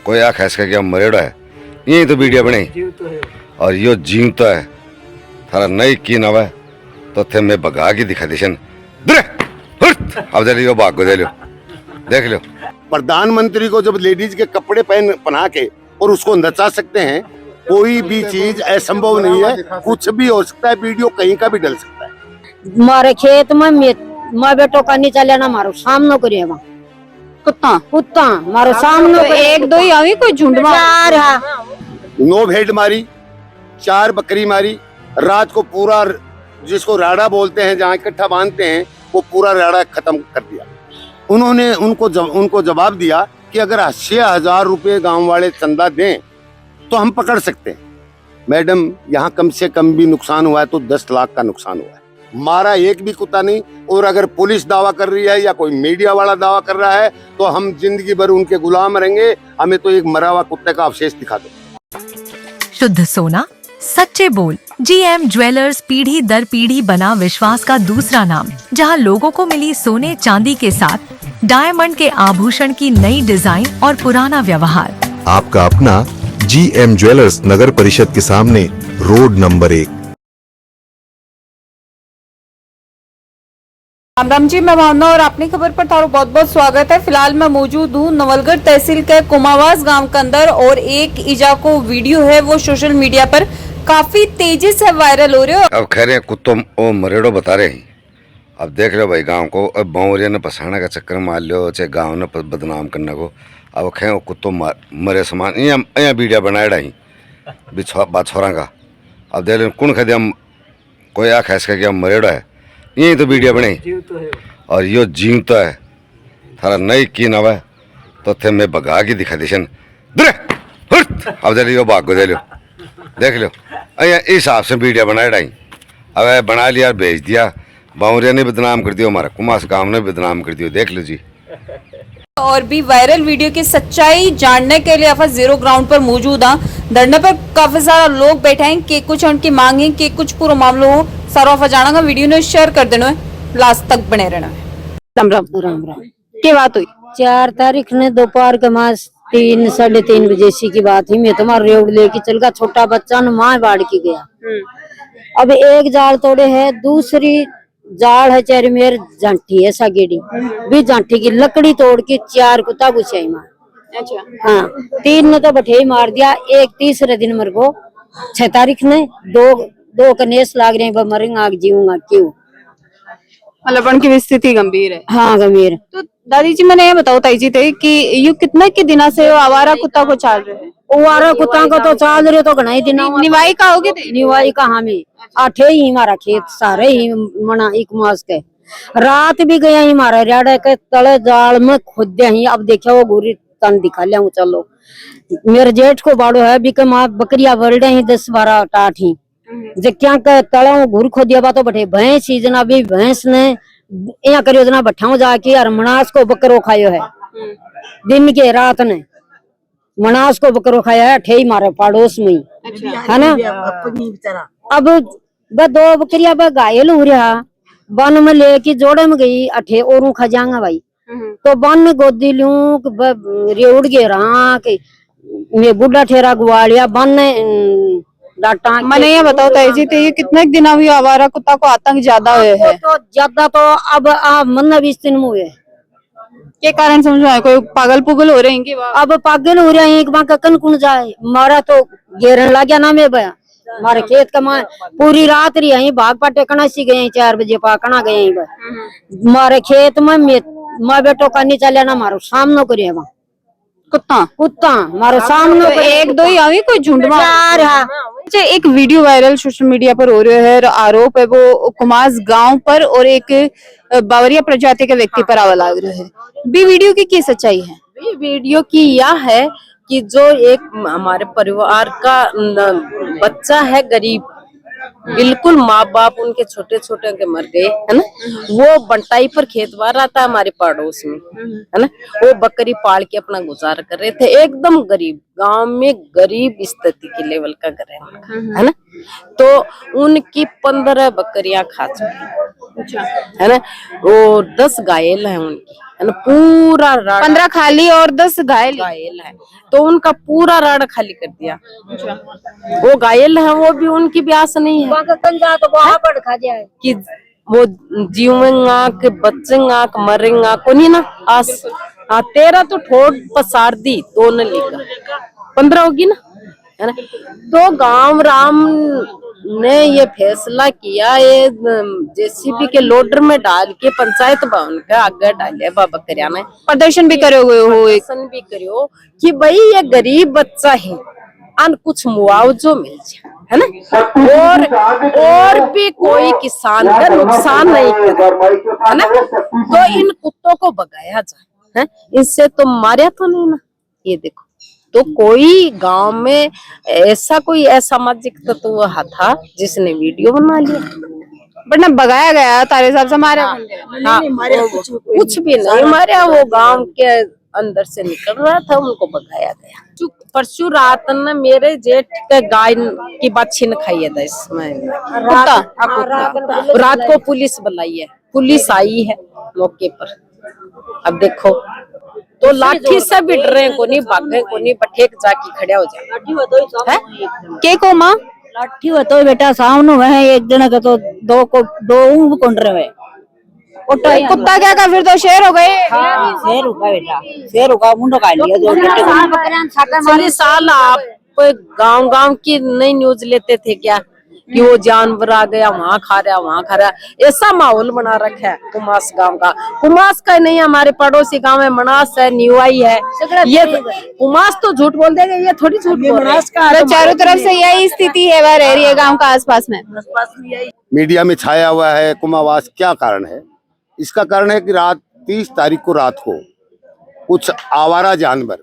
कोई आख इसका क्या मरेड़ा है, यही तो वीडियो बनी और यो जीव तो है थारा नई की नवा है तो थे मैं भगा के दिखा दिशन। अब दे लियो भाग दे लियो, देख लो। प्रधानमंत्री को जब लेडीज के कपड़े पहना के और उसको नचा सकते हैं, कोई भी चीज असंभव नहीं है, कुछ भी हो सकता है, वीडियो कहीं का भी डल सकता है। मारे खेत में मैं बेटो का नीचा लेना मारो सामने करिएगा कुत्ता कुत्ता मारो सामने एक दो ही आवी कोई झुंड में चार है। 9 भेड़ मारी, 4 बकरी मारी, रात को पूरा जिसको राड़ा बोलते हैं जहाँ इकट्ठा बांधते हैं वो पूरा राड़ा खत्म कर दिया। उन्होंने उनको जवाब दिया कि अगर 80,000 रुपये गांव वाले चंदा दें तो हम पकड़ सकते हैं। मैडम, यहाँ कम से कम भी नुकसान हुआ है तो 10 लाख का नुकसान हुआ है। मारा एक भी कुत्ता नहीं। और अगर पुलिस दावा कर रही है या कोई मीडिया वाला दावा कर रहा है तो हम जिंदगी भर उनके गुलाम रहेंगे। हमें तो एक मरा हुआ कुत्ते का अवशेष दिखा दो। शुद्ध सोना, सच्चे बोल। GM ज्वेलर्स पीढ़ी दर पीढ़ी बना विश्वास का दूसरा नाम, जहां लोगों को मिली सोने चांदी के साथ डायमंड के आभूषण की नई डिजाइन और पुराना व्यवहार। आपका अपना GM ज्वेलर्स, नगर परिषद के सामने, रोड नंबर 1। राम राम जी, मैं भावना और अपनी खबर पर थारो बहुत बहुत स्वागत है। फिलहाल मैं मौजूद हूँ नवलगढ़ तहसील के कुमावास गांव के अंदर और एक इजाको वीडियो है वो सोशल मीडिया पर काफी तेजी से वायरल हो रहे हो। अब खैर कुत्तों ओ मरेड़ो बता रहे हैं। अब देख लो भाई गांव को, अब बावरिया ने फंसाने का चक्कर मार लियो, चाहे गांव ने बदनाम करने को। अब खैर कुत्तों मरे समान यहाँ वीडियो बनाए डाई छोरा का। अब देख लो कौन खा कोई आख इसका क्या मरेड़ा है, यही तो वीडियो बनी और यो जीव तो है थारा नई की नवा है तो थे मैं भगा के दिखा दिशन। अब दे लियो भाग दे लियो, देख लो। इस हिसाब से वीडियो बनाए डाई। अब बना लिया, भेज दिया, बावरिया ने बदनाम कर दिया, हमारा कुमास गांव ने बदनाम कर दिया, देख लो जी। और भी वायरल वीडियो की सच्चाई जानने के लिए आप जीरो ग्राउंड पर मौजूद हैं। धरने पर काफी सारा लोग बैठे हैं कि कुछ उनकी मांग है कि कुछ पूरा मामला हो सारा जाना। वीडियो ने शेयर कर देना है, लास्ट तक बने रहना है। राम राम राम राम। क्या बात हुई? 4 तारीख ने दोपहर के मास 3 साढ़े 3 बजे सी की बात हुई। मैं तुम्हारा रेवड़ लेके चल गया, छोटा बच्चा न माँ बाढ़ के गया। अब एक जाल तोड़े है, दूसरी जाल है चार मेर जांठी है सागेड़ी भी, जांठी की लकड़ी तोड़ के 4 कुत्ता गुछाई मार। अच्छा। हाँ, 3 ने तो बठे ही मार दिया। एक तीसरे दिन मेरे को 6 तारीख ने दो कनेस लाग रहे हैं, मरेंगे जीऊंगा क्यों। मतलब उनकी स्थिति गंभीर है। हाँ गंभीर। तो दादी जी मैंने ये बताओ ताई जी थे कि ये कितने के दिना से आवारा कुत्ता को चाल रहे हैं? आवारा कुत्ता को तो चाल रहे तो घना ही दिन। निवाई का होगे? निवाई का हमें 8 ही हमारा खेत सारे ही मना एक मास के। रात भी गया ही हमारा रेड़ा के तले जाल में खुद ही। अब देखा वो गोरी तन दिखा लिया हूँ। चलो मेरे जेठ को बाड़ो है भी माँ बकरिया बरडे ही 10-12 टाट ही क्या तला घूर खो दिया तो बठे भैंस ही जना भी भैंस ने यहाँ करियो जना बठाऊ जाके और मनास को बकरो खायो है। दिन के रात ने मनास को बकरो खाया है, ठे मारे पड़ोस में है ना। अब वह 2 बकरिया घायल हो रहा, वन में लेके जोड़े में गई अठे और खा जाऊंगा भाई। तो वन में गोदी लू रेउड़ गे रहा के मैं बुढ़ा ठेरा गुआलिया वन डाटा। मैंने ये बताओ ताई जी तो ये कितने दिन हुई आवारा कुत्ता को आतंक ज्यादा हुए है? तो ज्यादा तो अब मन 20 दिन में हुए। के कारण समझो कोई पागल पुगल हो रहे हैं कि अब पागल हो रहे हैं कि कन कुन जाए। मारा तो घेरन लग गया ना मैं भया मारे खेत का मां पूरी रात रही यही भाग पाटे कना सी गए 4 बजे पाकना गए मारे खेत में मैं बेटो का नीचा लेना मारो सामने करिएगा कुत्ता मारो सामने। एक दो ही आवी कोई झुंड में 4 है। एक वीडियो वायरल सोशल मीडिया पर हो रहा है, आरोप है वो कुमास गांव पर और एक बावरिया प्रजाति के व्यक्ति पर आवा लग रहा है। बी वीडियो की क्या सच्चाई है? वीडियो की यह है कि जो एक हमारे परिवार का बच्चा है गरीब, बिल्कुल माँ बाप उनके छोटे छोटे के मर गए है ना, वो बंटाई पर खेत बार रहा था हमारे पड़ोस में है ना। वो बकरी पाल के अपना गुजारा कर रहे थे, एकदम गरीब गांव में गरीब स्थिति के लेवल का घर है ना। तो उनकी 15 बकरियां खा चुकी है ना। वो 10 घायल है उनकी, है ना। पूरा राड़ा 15 खाली और 10 घायल। घायल है, तो उनका पूरा राड़ा खाली कर दिया। वो घायल है, वो भी उनकी भी आस नहीं है कि वो जीवेंगा कि बचेंगा कि मरेंगा को नहीं ना आस। 13 तो ठोड पसार दी, 2 न लेकर 15 होगी ना, है ना। तो गांव राम ने ये फैसला किया, ये जेसीबी के लोडर में डाल के पंचायत भवन के आगे डाले बाबा करिया ने। प्रदर्शन भी करे हुए हो एक। प्रदर्शन भी करियो कि भाई ये गरीब बच्चा है, अन कुछ मुआवजो मिल जाए, है ना। और भी कोई किसान का नुकसान नहीं करे, है ना। तो इन कुत्तों को भगाया जाए, है। इनसे तो मारा तो नहीं ना, ये देखो। तो कोई गांव में ऐसा कोई असामाजिक तत्व था जिसने वीडियो बना लिया, वरना भगाया गया तारे साहब से मारा। हाँ, कुछ भी नहीं मारा। वो गांव के अंदर से निकल रहा था, उनको भगाया गया। परसों रात ने मेरे जेठ के गाय की बात छीन खाई था इसमें कुत्ता। रात को पुलिस बुलाई है, पुलिस आई है मौके पर। अब देखो, तो लाठी से भी डरे को नहीं, भागे को नहीं, बठेक जाके खड़ा हो जाए। के को माँ लाठी हो तो बेटा सामने है एक जने का, तो दो ऊँग कोंडरे में कुत्ता क्या का, फिर तो शेर हो गए। शेर होगा बेटा, शेर होगा मुंडो काट लिया जो। सारी साल आप गांव गांव की नई न्यूज लेते थे क्या कि वो जानवर आ गया, वहाँ खा रहा, वहाँ खा रहा। ऐसा माहौल बना रखा है कुमास गांव का। कुमास का नहीं, हमारे पड़ोसी गांव में मनास है, न्यूआई है। ये कुमास तो झूठ बोल देगा, ये थोड़ी झूठ बोल रहा है। तो चारों तरफ से यही स्थिति है, वह रह रही है गाँव का आसपास में। मीडिया में छाया हुआ है कुमावास। क्या कारण है? इसका कारण है कि 30 तारीख को रात को कुछ आवारा जानवर,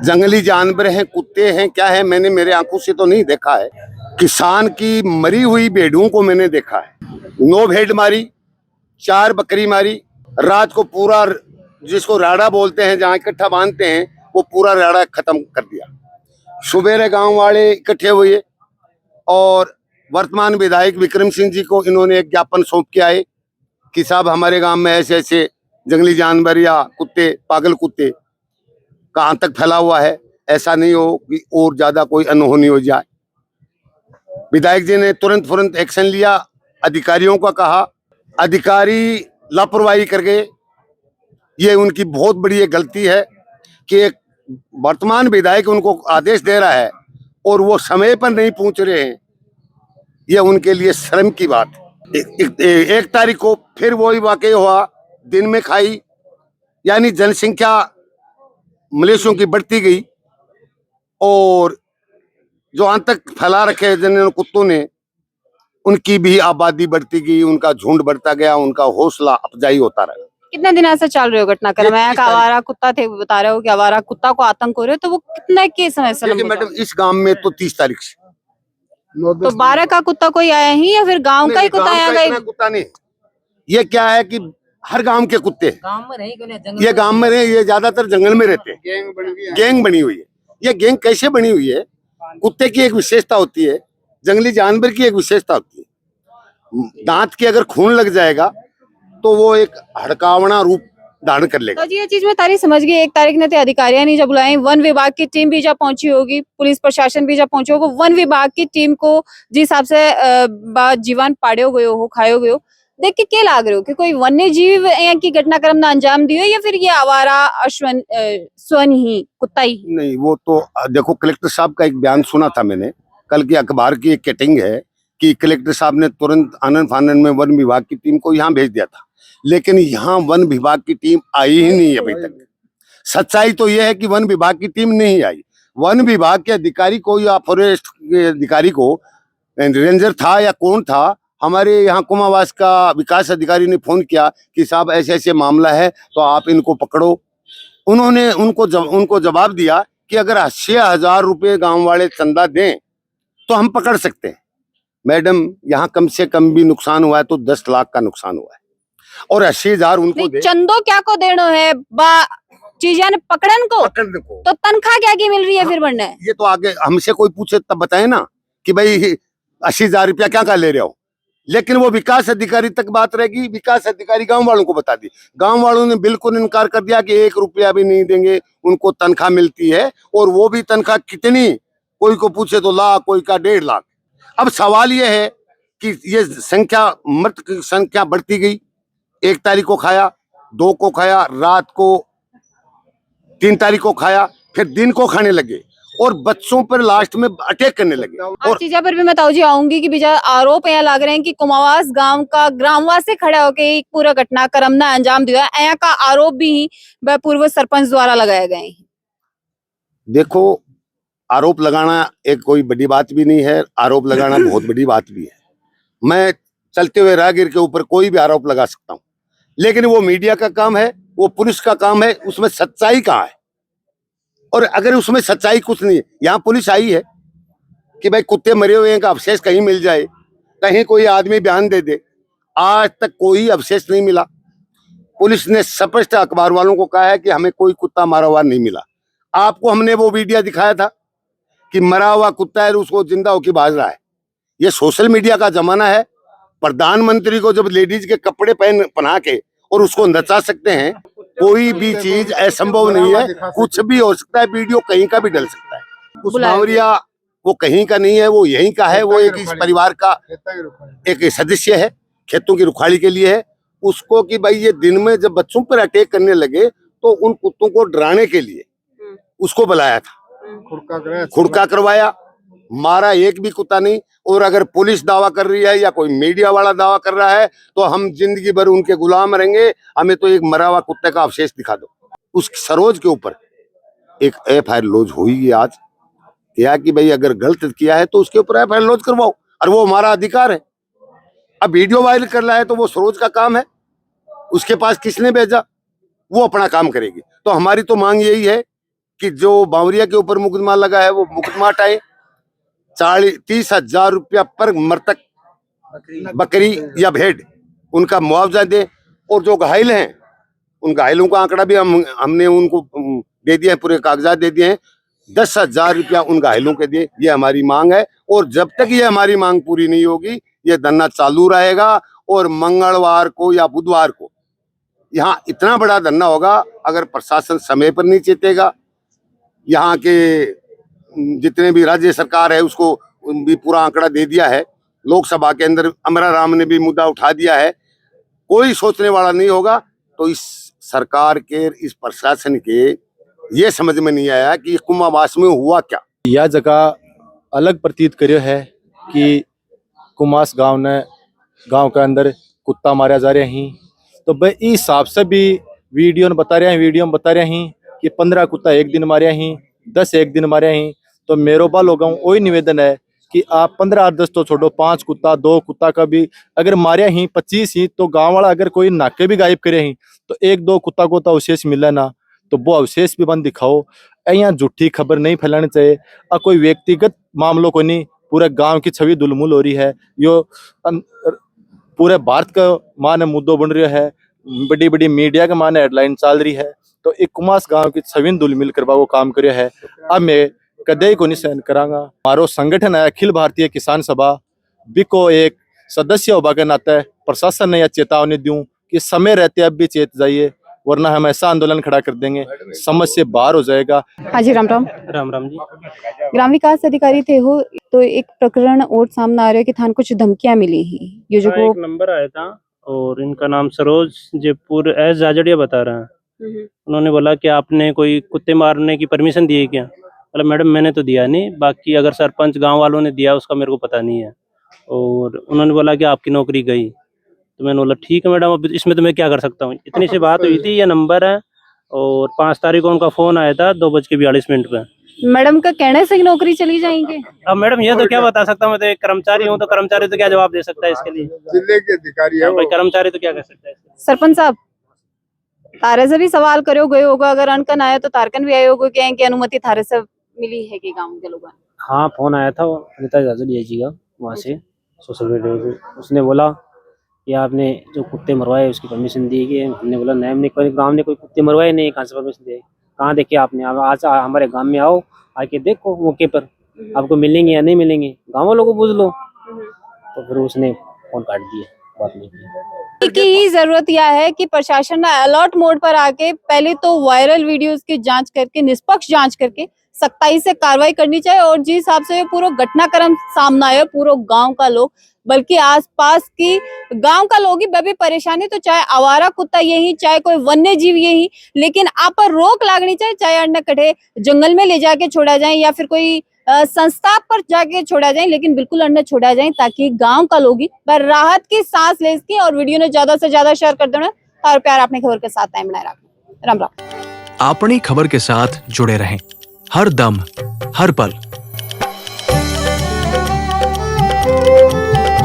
जंगली जानवर हैं, कुत्ते हैं, क्या है, मैंने मेरे आंखों से तो नहीं देखा है। किसान की मरी हुई भेड़ों को मैंने देखा है। 9 भेड़ मारी, 4 बकरी मारी। रात को पूरा, जिसको राड़ा बोलते हैं, जहाँ इकट्ठा बांधते हैं, वो पूरा राड़ा खत्म कर दिया। सुबेरे गांव वाले इकट्ठे हुए और वर्तमान विधायक विक्रम सिंह जी को इन्होंने एक ज्ञापन सौंप के आए कि साहब हमारे गांव में ऐसे ऐसे जंगली जानवर या कुत्ते, पागल कुत्ते कहाँ तक फैला हुआ है, ऐसा नहीं हो कि और ज्यादा कोई अनहोनी हो जाए। विधायक जी ने तुरंत एक्शन लिया, अधिकारियों को कहा, अधिकारी लापरवाही कर गए। ये उनकी बहुत बड़ी एक गलती है कि एक वर्तमान विधायक उनको आदेश दे रहा है और वो समय पर नहीं पहुंच रहे हैं। ये उनके लिए शर्म की बात है। 1 तारीख को फिर वही वाकई हुआ, दिन में खाई, यानी जनसंख्या मलेशियों की बढ़ती गई और जो आतंक फैला रखे जिन कुत्तों ने, उनकी भी आबादी बढ़ती गई, उनका झुंड बढ़ता गया, उनका हौसला अफजाई होता रहा। कितने दिन ऐसे चल रहे हो घटनाक्रम? आवारा कुत्ता थे, बता रहे हो कि आवारा कुत्ता को आतंक हो रहे हो, तो वो कितने के समय से? मैडम इस गांव में तो 30 तारीख से तो 12 का कुत्ता कोई आया ही या फिर गांव का ही कुत्ता आया? कुत्ता नहीं, ये क्या है कि हर गांव के कुत्ते गांव में रहे, ये गांव में रहे, ये ज्यादातर जंगल में रहते हैं। गैंग बनी हुई है। ये गैंग कैसे बनी हुई है? कुत्ते की एक विशेषता होती है, जंगली जानवर की एक विशेषता होती है, दांत के अगर खून लग जाएगा तो वो एक हड़कावना रूप धारण कर लेगा। तो जी ये चीज मैं तारीख समझ गई। 1 तारीख ने तो अधिकारियां नहीं जब बुलाए, वन विभाग की टीम भी जब पहुंची होगी, पुलिस प्रशासन भी जब पहुंचे होगा, वन विभाग की टीम को जिस हिसाब से जीवन पाड़े गए हो, खाए गए हो, देख के क्या लाग रहे हो कि कोई वन्य जीव की घटनाक्रम ने अंजाम दियो या फिर ये आवारा स्वन ही कुत्ता ही? नहीं, वो तो देखो, कलेक्टर साहब का एक बयान सुना था मैंने, कल की अखबार की एक कटिंग है कि कलेक्टर साहब ने तुरंत आनन फानन में वन विभाग की टीम को यहाँ भेज दिया था, लेकिन यहाँ वन विभाग की टीम आई ही नहीं अभी तक। सच्चाई तो यह है कि वन विभाग की टीम नहीं आई। वन विभाग के अधिकारी को या फॉरेस्ट के अधिकारी को, रेंजर था या कौन था, हमारे यहाँ कुमावास का विकास अधिकारी ने फोन किया कि साहब ऐसे ऐसे मामला है तो आप इनको पकड़ो। उन्होंने उनको जवाब दिया कि अगर 80,000 रुपये गांव वाले चंदा दें तो हम पकड़ सकते हैं। मैडम, यहाँ कम से कम भी नुकसान हुआ है तो 10 लाख का नुकसान हुआ है और 80,000 उनको दे। चंदो क्या को देनो है चीजा ने पकड़न को तो तनख्वाह क्या की मिल रही है फिर बनना है? ये तो आगे हमसे कोई पूछे तब बताए ना कि भाई 80,000 रुपया क्या ले रहे हो। लेकिन वो विकास अधिकारी तक बात रहेगी, विकास अधिकारी गांव वालों को बता दी। गांव वालों ने बिल्कुल इनकार कर दिया कि 1 रुपया भी नहीं देंगे, उनको तनख्वाह मिलती है, और वो भी तनख्वाह कितनी, कोई को पूछे तो लाख, कोई का 1.5 लाख। अब सवाल ये है कि ये संख्या, मृत की संख्या बढ़ती गई। 1 तारीख को खाया, 2 को खाया, रात को 3 तारीख को खाया, फिर दिन को खाने लगे और बच्चों पर लास्ट में अटैक करने लगे। और चीजा पर भी मैं ताऊ जी आऊंगी कि बीजा आरोप यहाँ लग रहे हैं कि कुमावास गांव का ग्रामवासी खड़ा होकर एक पूरा घटनाक्रम ना अंजाम दिया, यहाँ का आरोप भी वह पूर्व सरपंच द्वारा लगाए गए हैं। देखो, आरोप लगाना एक कोई बड़ी बात भी नहीं है, आरोप लगाना बहुत बड़ी बात भी है। मैं चलते हुए राहगीर के ऊपर कोई भी आरोप लगा सकता हूँ, लेकिन वो मीडिया का काम है, वो पुलिस का काम है, उसमें सच्चाई कहाँ है? और अगर उसमें सच्चाई कुछ नहीं है, यहाँ पुलिस आई है कि भाई कुत्ते मरे हुए हैं का अवशेष कहीं मिल जाए, कहीं कोई आदमी बयान दे दे। आज तक कोई अवशेष नहीं मिला। पुलिस ने स्पष्ट अखबार वालों को कहा है कि हमें कोई कुत्ता मारा हुआ नहीं मिला। आपको हमने वो वीडियो दिखाया था कि मरा हुआ कुत्ता है, उसको जिंदा होकर भाग रहा है। ये सोशल मीडिया का जमाना है। प्रधानमंत्री को जब लेडीज के कपड़े पहना के और उसको नचा सकते हैं, कोई भी चीज असंभव नहीं है, कुछ भी हो सकता है। वीडियो कहीं का भी डल सकता है। उस बावरिया वो कहीं का नहीं है, वो यहीं का है। वो एक इस परिवार का एक सदस्य है, खेतों की रुखाड़ी के लिए है। उसको कि भाई ये दिन में जब बच्चों पर अटैक करने लगे तो उन कुत्तों को डराने के लिए उसको बुलाया था, खुड़का करवाया, मारा एक भी कुत्ता नहीं। और अगर पुलिस दावा कर रही है या कोई मीडिया वाला दावा कर रहा है तो हम जिंदगी भर उनके गुलाम रहेंगे। हमें तो एक मरा हुआ कुत्ते का अवशेष दिखा दो। उस सरोज के ऊपर एक FIR लॉन्च हुई आज, क्या कि भाई अगर गलत किया है तो उसके ऊपर FIR लॉन्च करवाओ, और वो हमारा अधिकार है। अब वीडियो वायरल कर रहा है तो वो सरोज का काम है, उसके पास किसने भेजा, वो अपना काम करेगी। तो हमारी तो मांग यही है कि जो बावरिया के ऊपर मुकदमा लगा है वो मुकदमा हटाए, 30,000 रुपया पर मृतक बकरी या भेड़ उनका मुआवजा दे। और जो घायल हैं उन घायलों का आंकड़ा भी हमने उनको दे दिया है, पूरे कागजात दे दिए हैं। 10,000 रुपया उन घायलों के दिए, ये हमारी मांग है। और जब तक ये हमारी मांग पूरी नहीं होगी ये धरना चालू रहेगा। और मंगलवार को या बुधवार को यहाँ इतना बड़ा धरना होगा, अगर प्रशासन समय पर नहीं चेतेगा, यहाँ के जितने भी राज्य सरकार है उसको भी पूरा आंकड़ा दे दिया है। लोकसभा के अंदर अमरा राम ने भी मुद्दा उठा दिया है, कोई सोचने वाला नहीं होगा। तो इस सरकार के, इस प्रशासन के ये समझ में नहीं आया कि कुमावास में हुआ क्या। यह जगह अलग प्रतीत करियो है कि कुमास गांव के अंदर कुत्ता मारा जा रहा है। तो भाई इस हिसाब से भी वीडियो में बता रहे हैं कि 15 कुत्ता एक दिन मारे हैं, 10 एक दिन मारे हैं। तो मेरो बा लोगों को वही निवेदन है कि आप 15 और 10 तो छोड़ो, 5 कुत्ता 2 कुत्ता का भी अगर मारे ही 25 ही, तो गांव वाला अगर कोई नाके भी गायब करे ही तो 1-2 कुत्ता को तो अवशेष मिले ना, तो वो अवशेष भी बंद दिखाओ। यहाँ झूठी खबर नहीं फैलानी चाहिए। और कोई व्यक्तिगत मामलों को नहीं, पूरे गांव की छवि दुलमुल हो रही है। यो पूरे भारत का मान मुद्दों बन रहा है, बड़ी बड़ी मीडिया का मान हेडलाइन चल रही है। तो एक कुमास गांव की छवि दुलमिल करवा वो काम करे है। अब मैं कदे को नहीं सहन करांगा। हमारो संगठन है अखिल भारतीय किसान सभा, बिको एक सदस्य होने के नाते प्रशासन ने यह चेतावनी दूं कि समय रहते अब भी चेत जाइए, वरना हम ऐसा आंदोलन खड़ा कर देंगे, समझ से बाहर हो जाएगा। हाँ जी, राम राम। राम राम जी। ग्राम विकास अधिकारी थे हो, तो एक प्रकरण और सामने आ रहा है कि थान कुछ धमकियां मिली ही, ये जो एक नंबर आया था और इनका नाम सरोज जयपुर एस जाजड़िया बता रहा है। उन्होंने बोला कि आपने कोई कुत्ते मारने की परमिशन दी है क्या? मतलब मैडम मैंने तो दिया नहीं, बाकी अगर सरपंच गांव वालों ने दिया उसका मेरे को पता नहीं है। और उन्होंने बोला कि आपकी नौकरी गई। तो मैंने बोला ठीक है मैडम, अब इसमें तो मैं क्या कर सकता हूँ। इतनी सी बात हुई थी, ये नंबर है। और 5 तारीख को उनका फोन आया था 2:42 पे। मैडम का कहने से ही नौकरी चली जाएंगे? अब मैडम ये तो क्या बता सकता हूँ, मैं तो एक कर्मचारी हूँ, तो कर्मचारी तो क्या जवाब दे सकता है इसके लिए? जिले के अधिकारी है भाई, कर्मचारी तो क्या कर सकता है? सरपंच साहब, तारे से भी सवाल करो गए होगा, अगर अनकन आया तो तारकन भी आए होगा कि अनुमति थारे से मिली है कि गाँव के लोगों ने? हाँ, फोन आया था अनिता जाजड़िया जी का, वहाँ से सोशल मीडिया से। उसने बोला कि आपने जो कुत्ते मरवाए उसकी परमिशन दी है। हमने बोला नहीं, हमने कोई गांव ने कोई कुत्ते मरवाए नहीं, कहाँ से परमिशन दी? कहाँ देखे आपने? आज हमारे गांव में आओ, आके देखो मौके पर, आपको मिलेंगे या नहीं मिलेंगे, गाँव वालों को पूछ लो। तो फिर उसने फोन काट दिए, बात नहीं की। की ही जरूरत यह है कि प्रशासन अलर्ट मोड पर आके पहले तो वायरल वीडियोस की जांच करके, निष्पक्ष जांच करके सख्ताई से कार्रवाई करनी चाहिए। और जिस हिसाब से पूरा घटनाक्रम सामने आया, पूरा गांव का लोग बल्कि आसपास की गांव का लोग ही बड़ी परेशानी, तो चाहे आवारा कुत्ता यही, चाहे कोई वन्य जीव यही, लेकिन आप पर रोक लागनी चाहिए। चाहे अन्य कटे जंगल में ले जाके छोड़ा जाए या फिर कोई संस्था पर जाके छोड़ा जाए, लेकिन बिल्कुल अन्य छोड़ा जाए ताकि गांव का लोग ही राहत की सांस ले सके। और वीडियो ने ज्यादा से ज्यादा शेयर कर देना और प्यार अपनी खबर के साथ टाइम बनाए रखना। राम राम। अपनी खबर के साथ जुड़े रहें, हर दम हर पल